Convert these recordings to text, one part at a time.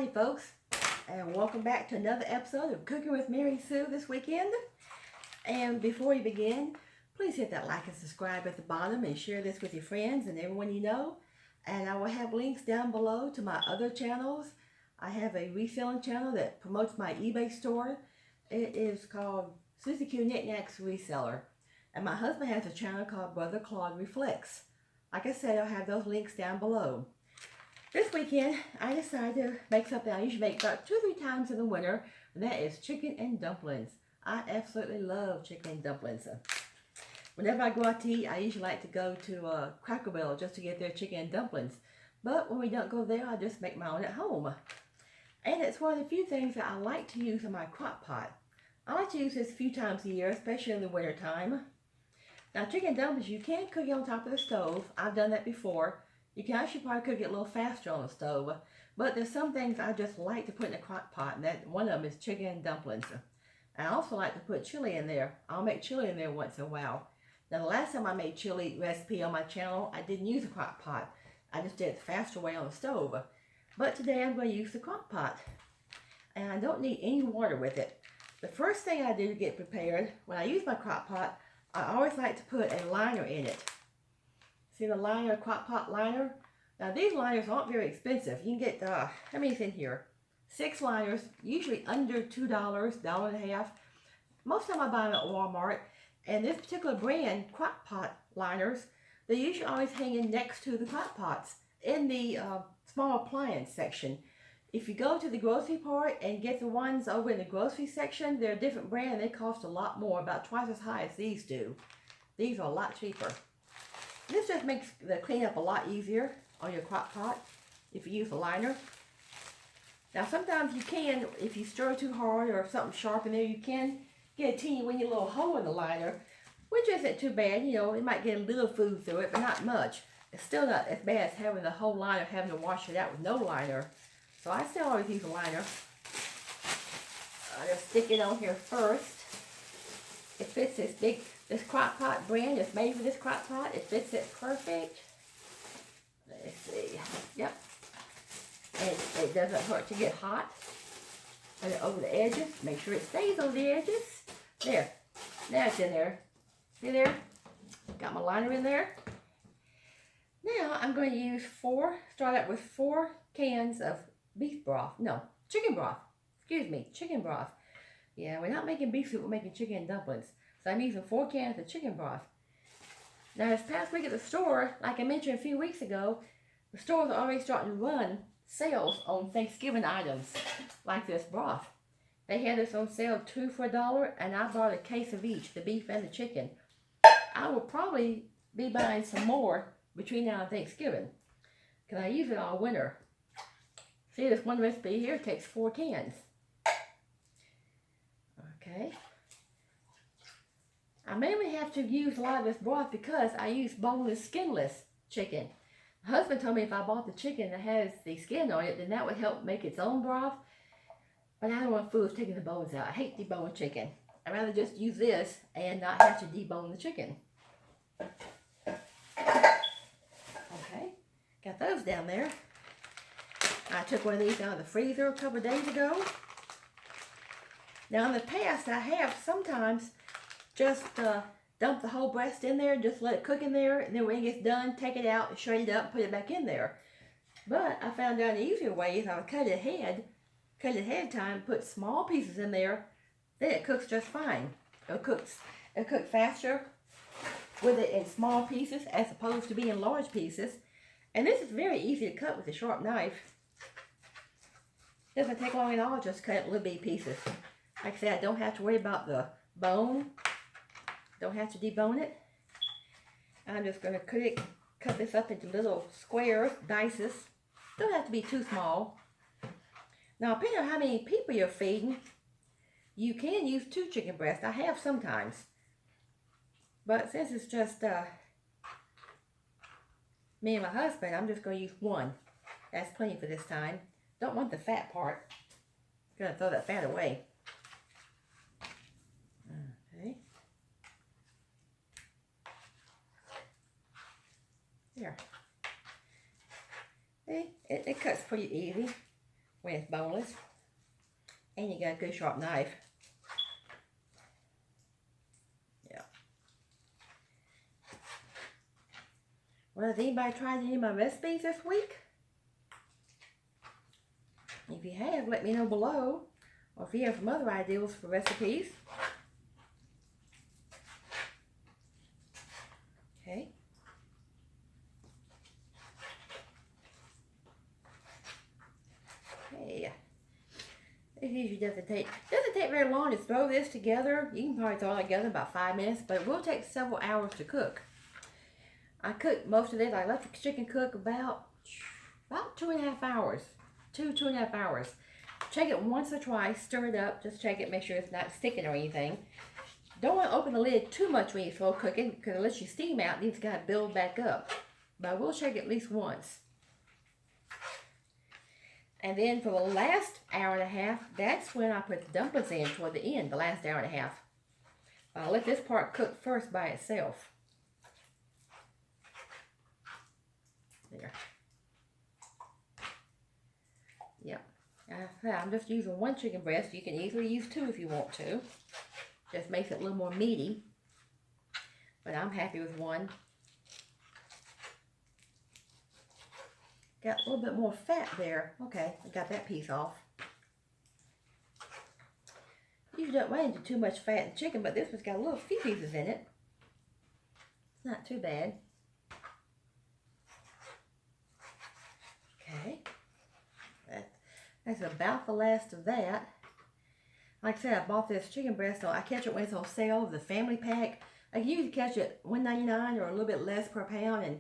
Howdy folks, and welcome back to another episode of Cooking with Mary Sue this weekend. And before we begin, please hit that like and subscribe at the bottom and share this with your friends and everyone you know. And I will have links down below to my other channels. I have a reselling channel that promotes my eBay store. It is called Susie Q Knickknacks Reseller. And my husband has a channel called Brother Claude Reflects. Like I said, I'll have those links down below. This weekend, I decided to make something I usually make about 2 or 3 times in the winter, and that is chicken and dumplings. I absolutely love chicken and dumplings. Whenever I go out to eat, I usually like to go to Cracker Barrel just to get their chicken and dumplings. But when we don't go there, I just make my own at home. And it's one of the few things that I like to use in my crock pot. I like to use this a few times a year, especially in the winter time. Now, chicken and dumplings, you can cook it on top of the stove. I've done that before. You can actually probably cook it a little faster on the stove, but there's some things I just like to put in the crock pot, and that one of them is chicken and dumplings. I also like to put chili in there. I'll make chili in there once in a while. Now, the last time I made chili recipe on my channel, I didn't use a crock pot. I just did it the faster way on the stove. But today I'm going to use the crock pot, and I don't need any water with it. The first thing I do to get prepared, when I use my crock pot, I always like to put a liner in it. See the liner, crock pot liner? Now these liners aren't very expensive. You can get, how many's in here? 6 liners, usually under $2, $1.50. Most of them I buy them at Walmart. And this particular brand, crock pot liners, they usually always hang in next to the crock pots in the small appliance section. If you go to the grocery part and get the ones over in the grocery section, they're a different brand. They cost a lot more, about twice as high as these do. These are a lot cheaper. This just makes the cleanup a lot easier on your crock pot if you use a liner. Now sometimes you can, if you stir too hard or something sharp in there, you can get a teeny weeny little hole in the liner, which isn't too bad. You know, it might get a little food through it, but not much. It's still not as bad as having the whole liner, having to wash it out with no liner. So I still always use a liner. I'll just stick it on here first. It fits this crock pot brand. It's made for this crock pot. It fits it perfect. Let's see. Yep. And it doesn't hurt to get hot. Put it over the edges. Make sure it stays over the edges. There. Now it's in there. See there? Got my liner in there. Now I'm going to start out with 4 cans of beef broth. No, chicken broth. Excuse me, chicken broth. Yeah, we're not making beef soup, we're making chicken and dumplings. So I'm using 4 cans of chicken broth. Now this past week at the store, like I mentioned a few weeks ago, the stores are already starting to run sales on Thanksgiving items like this broth. They had this on sale 2 for $1, and I bought a case of each, the beef and the chicken. I will probably be buying some more between now and Thanksgiving, because I use it all winter. See, this one recipe here takes 4 cans. Okay. I mainly have to use a lot of this broth because I use boneless, skinless chicken. My husband told me if I bought the chicken that has the skin on it, then that would help make its own broth. But I don't want fools taking the bones out. I hate deboned chicken. I'd rather just use this and not have to debone the chicken. Okay, got those down there. I took one of these out of the freezer a couple of days ago. Now in the past, I have sometimes just dump the whole breast in there, just let it cook in there, and then when it gets done, take it out, shred it up, and put it back in there. But I found out an easier way is I would cut it ahead of time, put small pieces in there, then it cooks just fine. It'll cook faster with it in small pieces as opposed to being large pieces. And this is very easy to cut with a sharp knife. Doesn't take long at all, just cut it in little bitty pieces. Like I said, I don't have to worry about the bone. Don't have to debone it. I'm just going to cut this up into little squares, dices. Don't have to be too small. Now, depending on how many people you're feeding, you can use 2 chicken breasts. I have sometimes. But since it's just me and my husband, I'm just going to use 1. That's plenty for this time. Don't want the fat part. I'm going to throw that fat away. Okay. There. See, it cuts pretty easy. when it's boneless. And you got a good sharp knife. Yeah. Well, has anybody tried any of my recipes this week? If you have, let me know below. Or if you have some other ideas for recipes. Okay. Okay. It usually doesn't take very long to throw this together. You can probably throw it together in about 5 minutes, but it will take several hours to cook. I cook most of this. I let the chicken cook about 2.5 hours. 2.5 hours. Check it once or twice, stir it up, just check it, make sure it's not sticking or anything. Don't want to open the lid too much when you throw cooking, because it lets you steam out, and it's got to build back up. But I will check it at least once. And then for the last hour and a half, that's when I put the dumplings in toward the end, the last hour and a half. I'll let this part cook first by itself. There. Yep. I'm just using 1 chicken breast. You can easily use 2 if you want to. Just makes it a little more meaty. But I'm happy with 1. Got a little bit more fat there. Okay, I got that piece off. Usually don't run into too much fat in chicken, but this one's got a little few pieces in it. It's not too bad. Okay. That's about the last of that. Like I said, I bought this chicken breast, so I catch it when it's on sale, the family pack. I can usually catch it $1.99 or a little bit less per pound, and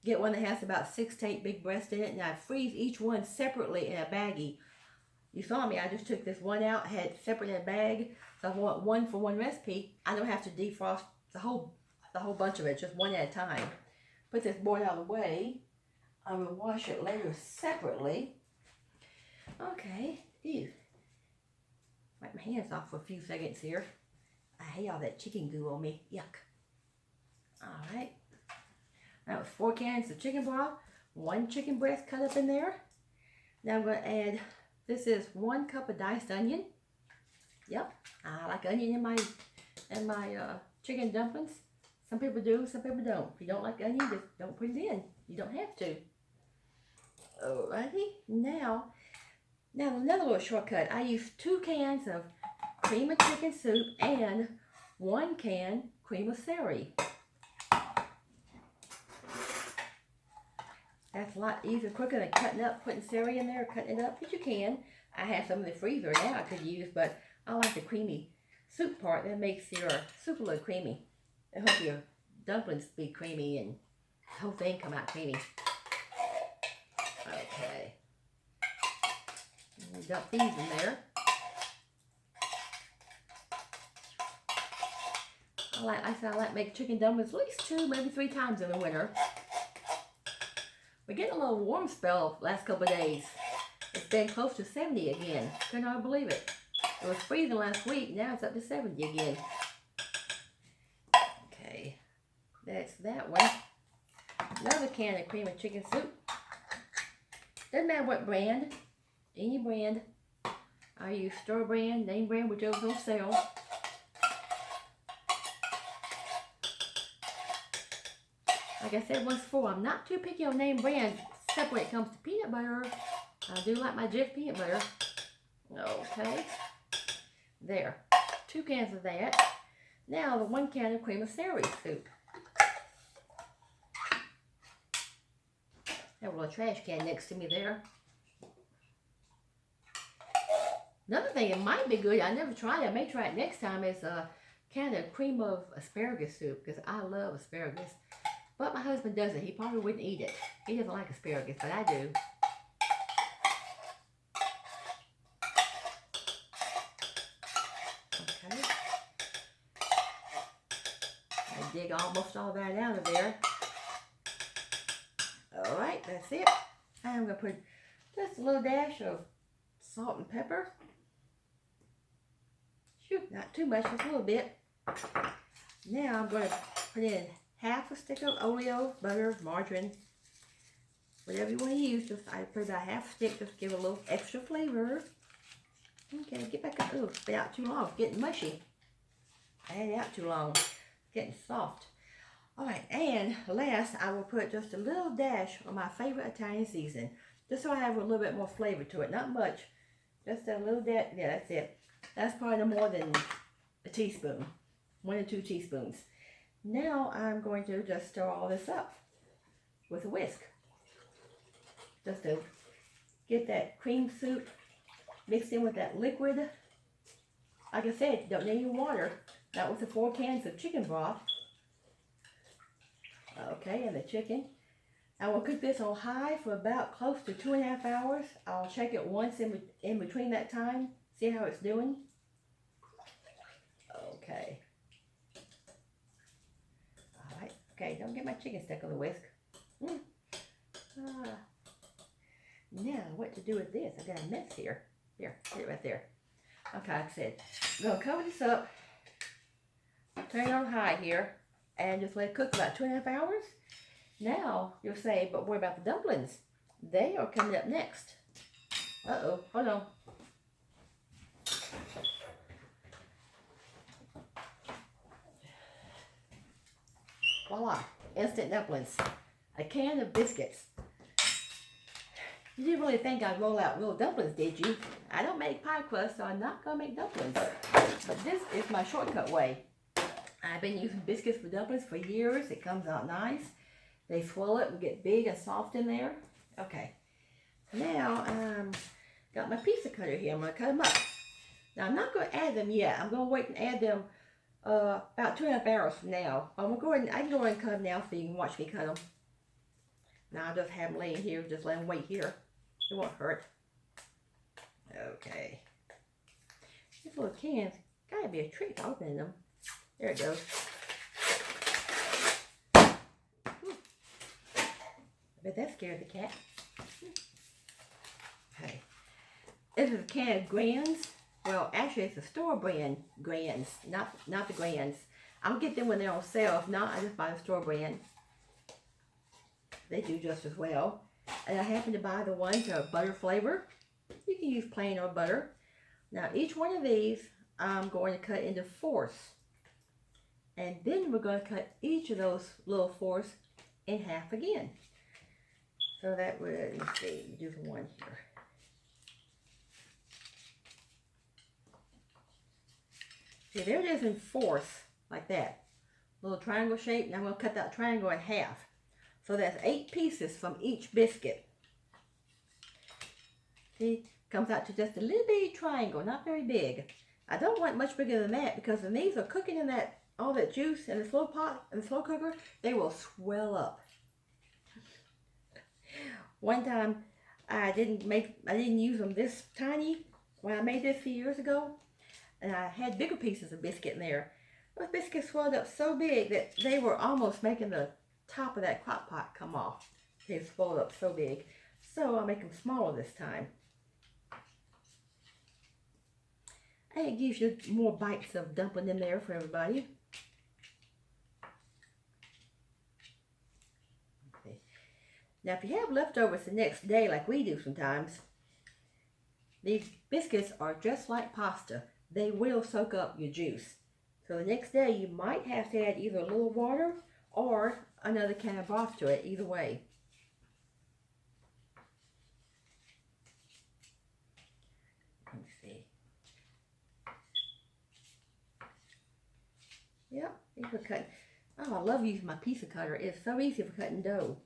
get one that has about 6 to 8 big breasts in it, and I freeze each one separately in a baggie. You saw me, I just took this one out, had it separate in a bag, so I want 1 for 1 recipe. I don't have to defrost the whole bunch of it, just 1 at a time. Put this board out of the way. I will wash it later separately. Okay, ew. Wipe my hands off for a few seconds here. I hate all that chicken goo on me. Yuck. Alright. That was 4 cans of chicken broth. 1 chicken breast cut up in there. Now I'm going to add, this is 1 cup of diced onion. Yep. I like onion in my chicken dumplings. Some people do, some people don't. If you don't like onion, just don't put it in. You don't have to. Alrighty. Now another little shortcut. I use 2 cans of cream of chicken soup and 1 can cream of celery. That's a lot easier, quicker than cutting up, putting celery in there, cutting it up, but you can. I have some in the freezer now I could use, but I like the creamy soup part. That makes your soup a little creamy. I hope your dumplings be creamy and the whole thing come out creamy. Okay. Dump these in there. I like to make chicken dumplings at least 2, maybe 3 times in the winter. We're getting a little warm spell last couple of days. It's been close to 70 again. Couldn't hardly believe it. It was freezing last week. Now it's up to 70 again. Okay, that's that one. Another can of cream of chicken soup. Doesn't matter what brand. Any brand. I use store brand, name brand, whichever's on sale. Like I said once before, I'm not too picky on name brands, except when it comes to peanut butter. I do like my Jif peanut butter. Okay. There. 2 cans of that. Now the 1 can of cream of celery soup. Have a little trash can next to me there. Another thing, it might be good, I never tried it, I may try it next time, is a can of cream of asparagus soup, because I love asparagus. But my husband doesn't. He probably wouldn't eat it. He doesn't like asparagus, but I do. Okay. I dig almost all that out of there. Alright, that's it. I'm going to put just a little dash of salt and pepper. Shoot, not too much, just a little bit. Now I'm going to put in half a stick of OLEO, butter, margarine. Whatever you want to use, just I put about half a stick, just give a little extra flavor. Okay, get back up. Oh, it's been out too long. It's getting mushy. I had it out too long. It's getting soft. Alright, and last, I will put just a little dash of my favorite Italian season. Just so I have a little bit more flavor to it. Not much. Just a little dash. Yeah, that's it. That's probably no more than a teaspoon. 1 or 2 teaspoons. Now, I'm going to just stir all this up with a whisk. Just to get that cream soup mixed in with that liquid. Like I said, don't need any water. That was the 4 cans of chicken broth. Okay, and the chicken. I will cook this on high for about close to 2.5 hours. I'll check it once in between that time. See how it's doing. Okay. Alright. Okay, don't get my chicken stuck on the whisk. Now, what to do with this? I got a mess here. Here, get it right there. Okay, like I said, I'm going to cover this up. Turn it on high here. And just let it cook about 2.5 hours. Now, you'll say, but what about the dumplings? They are coming up next. Uh-oh, hold on. Voila, instant dumplings. A can of biscuits. You didn't really think I'd roll out real dumplings, did you? I don't make pie crust, so I'm not going to make dumplings. But this is my shortcut way. I've been using biscuits for dumplings for years. It comes out nice. They swell up and get big and soft in there. Okay. Now, got my pizza cutter here. I'm going to cut them up. Now, I'm not going to add them yet. I'm going to wait and add them about 2.5 hours from now. I can go ahead and cut them now so you can watch me cut them. Now, I'll just have them laying here. Just let them wait here. It won't hurt. Okay. These little cans, gotta be a trick to opening them. There it goes. I bet that scared the cat. Okay. This is a can of Grands. Well, actually, it's a store brand Grands, not the Grands. I'll get them when they're on sale. If not, I just buy the store brand. They do just as well. And I happen to buy the ones that are butter flavor. You can use plain or butter. Now, each one of these, I'm going to cut into fourths. And then we're going to cut each of those little fourths in half again. So that would, let's see, do the one here. See, there it is in fourths, like that. Little triangle shape, and I'm going to cut that triangle in half. So that's 8 pieces from each biscuit. See, comes out to just a little bitty triangle, not very big. I don't want much bigger than that because when these are cooking in that all that juice in the slow pot, in the slow cooker, they will swell up. One time, I didn't use them this tiny when I made this a few years ago, and I had bigger pieces of biscuit in there. Those biscuits swelled up so big that they were almost making the top of that crock pot come off. They swelled up so big. So I'll make them smaller this time. And it gives you more bites of dumpling in there for everybody. Okay. Now if you have leftovers the next day like we do sometimes, these biscuits are just like pasta. They will soak up your juice. So the next day you might have to add either a little water or another can of broth to it, either way. Let's see. Yep, these are cutting. Oh, I love using my pizza cutter. It's so easy for cutting dough.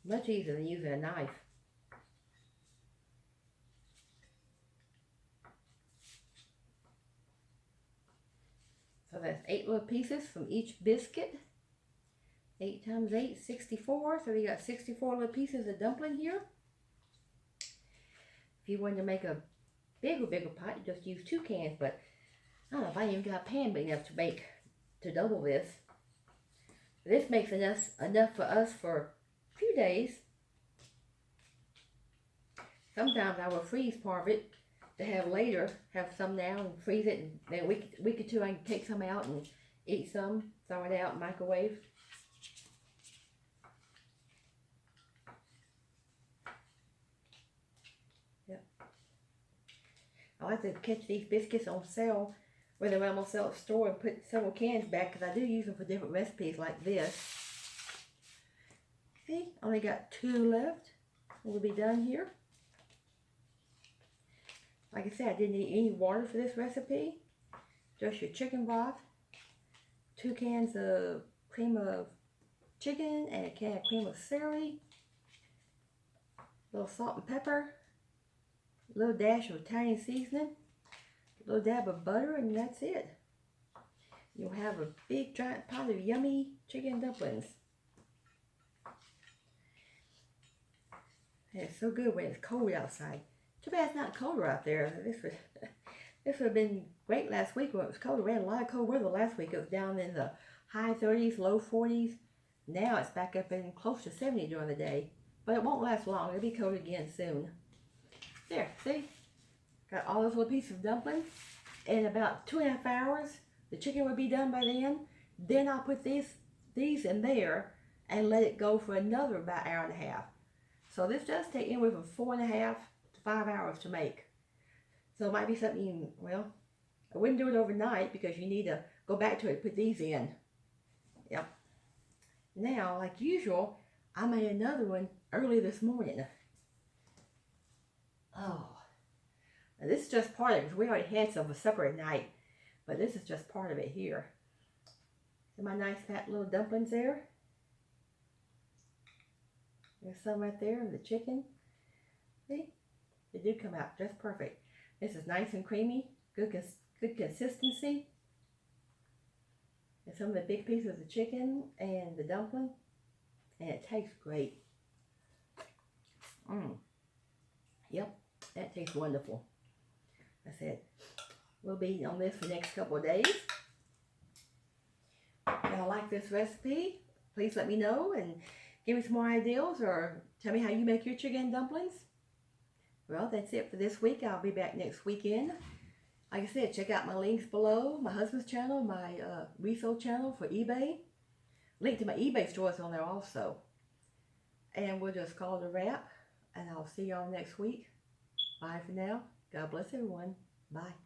Much easier than using a knife. So that's 8 little pieces from each biscuit. 8 times 8, 64. So we got 64 little pieces of dumpling here. If you wanted to make a bigger pot, you just use 2 cans. But I don't know if I even got a pan big enough to double this. This makes enough for us for a few days. Sometimes I will freeze part of it to have later, have some now and freeze it, and then a week or 2 I can take some out and eat some, throw it out, microwave. I like to catch these biscuits on sale when they're on sale at the store and put several cans back because I do use them for different recipes like this. See, only got 2 left. We'll be done here. Like I said, I didn't need any water for this recipe. Just your chicken broth, 2 cans of cream of chicken and a can of cream of celery, a little salt and pepper, a little dash of Italian seasoning, a little dab of butter, and that's it. You'll have a big giant pot of yummy chicken dumplings. And it's so good when it's cold outside. Too bad it's not colder out there. This would have been great last week when it was colder. We had a lot of cold weather last week. It was down in the high 30s, low 40s. Now it's back up in close to 70 during the day. But it won't last long. It'll be cold again soon. There, see? Got all those little pieces of dumplings. In about 2.5 hours, the chicken will be done by then. Then I'll put these in there and let it go for another about 1.5 hours. So this does take anywhere from 4.5 to 5 hours to make. So it might be something, well, I wouldn't do it overnight because you need to go back to it and put these in. Yep. Now, like usual, I made another one early this morning. Oh. Now this is just part of it because we already had some for supper at night. But this is just part of it here. See my nice fat little dumplings there? There's some right there of the chicken. See? They do come out just perfect. This is nice and creamy, good consistency. And some of the big pieces of the chicken and the dumpling. And it tastes great. Yep, that tastes wonderful. I said, we'll be on this for the next couple of days. If y'all like this recipe, please let me know and give me some more ideas or tell me how you make your chicken dumplings. Well, that's it for this week. I'll be back next weekend. Like I said, check out my links below. My husband's channel, my resale channel for eBay. Link to my eBay store is on there also. And we'll just call it a wrap. And I'll see y'all next week. Bye for now. God bless everyone. Bye.